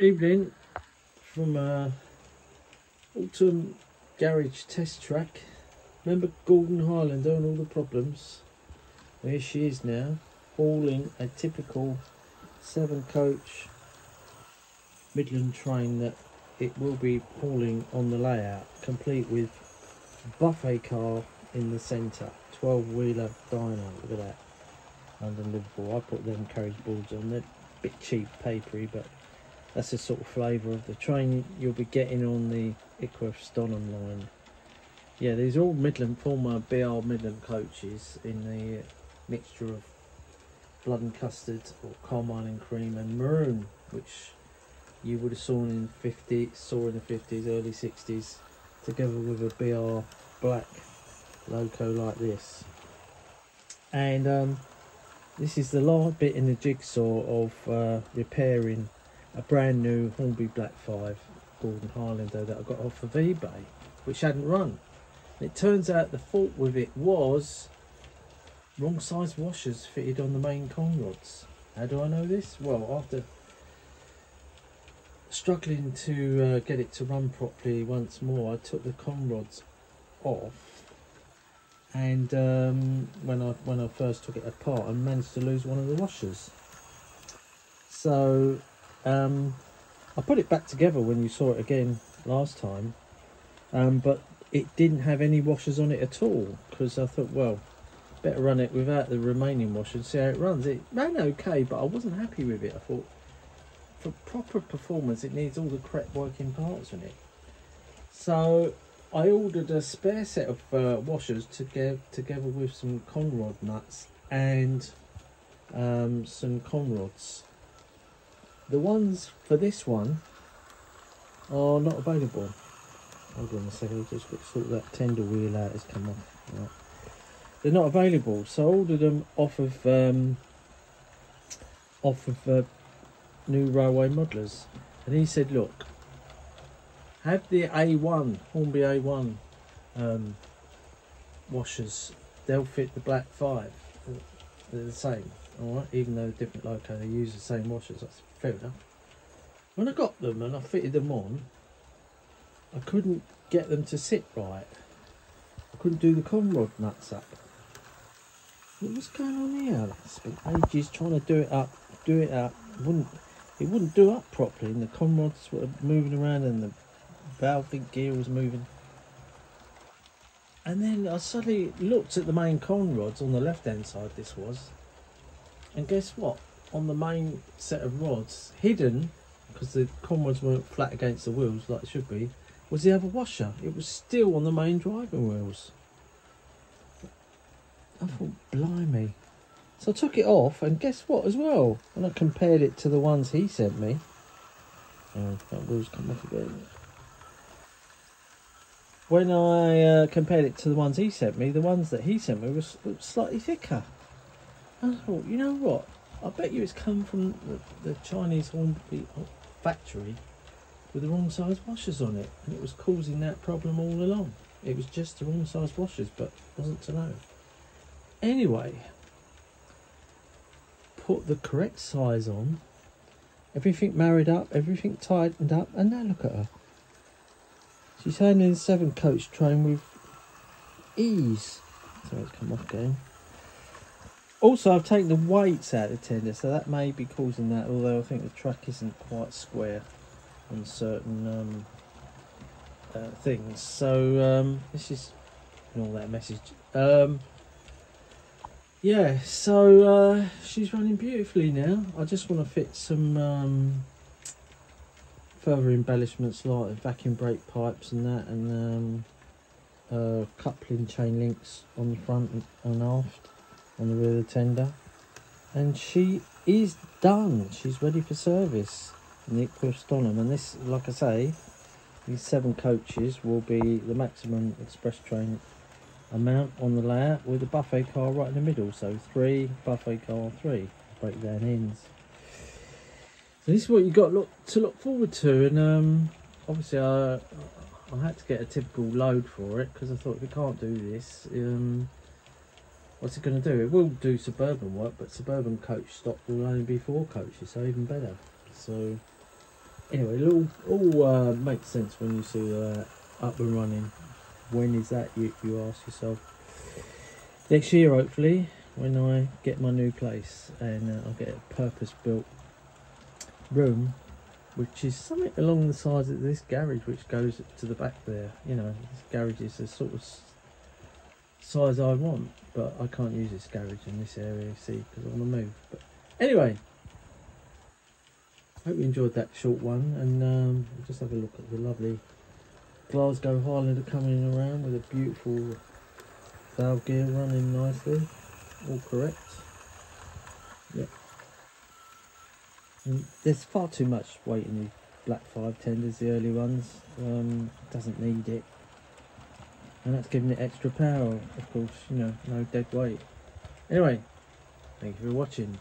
Evening from autumn garage test track. Remember Glasgow Highlander and all the problems? Well, here she is now, hauling a typical 7-coach Midland train that it will be hauling on the layout, complete with buffet car in the centre, 12-wheeler dyno. Look at that, under Liverpool. I put them carriage boards on. They're a bit cheap, papery, but that's the sort of flavour of the train you'll be getting on the Stonham line. Yeah, these are all Midland, former BR Midland coaches in the mixture of blood and custard, or carmine and cream, and maroon, which you would have saw in the 50s, early 60s, together with a BR black loco like this. And this is the last bit in the jigsaw of repairing a brand new Hornby Black 5 Glasgow Highlander that I got off of eBay, which hadn't run. And it turns out the fault with it was wrong size washers fitted on the main con rods. How do I know this? Well, after struggling to get it to run properly once more, I took the con rods off, and when I first took it apart, I managed to lose one of the washers. So I put it back together when you saw it again last time, but it didn't have any washers on it at all, because I thought, well, better run it without the remaining washers and see how it runs. It ran okay, but I wasn't happy with it. I thought, for proper performance, it needs all the correct working parts in it. So I ordered a spare set of washers together with some con rod nuts and some con rods. The ones for this one are not available. Hold on a second, I've just got to sort that tender wheel out, has come off. Right. They're not available, so I ordered them off of New Railway Modelers, and he said, look, have the A1 Hornby A1 washers. They'll fit the Black 5. They're the same, all right, even though different loco, they use the same washers. That's fair enough. When I got them and I fitted them on, I couldn't get them to sit right. I couldn't do the con rod nuts up. What was going on here? I spent ages trying to do it up. It wouldn't do up properly, and the con rods were moving around and the valve gear was moving. And then I suddenly looked at the main con rods on the left hand side, this was, and guess what? On the main set of rods, hidden, because the con rods weren't flat against the wheels like it should be, was the other washer. It was still on the main driving wheels. I thought, blimey. So I took it off, and guess what as well? When I compared it to the ones he sent me, oh, that wheel's come off again. When I compared it to the ones he sent me, the ones that he sent me were slightly thicker. I thought, you know what? I bet you it's come from the Chinese Hornby factory with the wrong size washers on it, and it was causing that problem all along. It was just the wrong size washers, but wasn't to know. Anyway, put the correct size on, everything married up, everything tightened up, and now look at her. She's handling the 7-coach train with ease. So it's come off again. Also, I've taken the weights out of the tender, so that may be causing that, although I think the track isn't quite square on certain things. So this is all that message. Yeah, so she's running beautifully now. I just want to fit some further embellishments like vacuum brake pipes and that, and coupling chain links on the front and aft on the rear of the tender, and she is done. She's ready for service in the Stonham. And this, like I say, these 7 coaches will be the maximum express train amount on the layout, with a buffet car right in the middle. So 3 buffet car, 3 breakdown ends. So this is what you got to look forward to. And obviously I had to get a typical load for it, because I thought, if it can't do this, what's it going to do? It will do suburban work, but suburban coach stock will only be 4 coaches, so even better. So Anyway, it all makes sense when you see up and running. When is that, you ask yourself? Next year, hopefully, when I get my new place and I'll get a purpose-built room, which is something along the size of this garage, which goes to the back there. You know, this garage is the sort of size I want, but I can't use this garage in this area, you see, because I want to move. But anyway, hope you enjoyed that short one, and just have a look at the lovely Glasgow Highlander coming around with a beautiful valve gear running nicely, all correct. Yep. And there's far too much weight in these black 5 tenders, the early ones. Doesn't need it, and that's giving it extra power, of course, you know, no dead weight. Anyway, thank you for watching.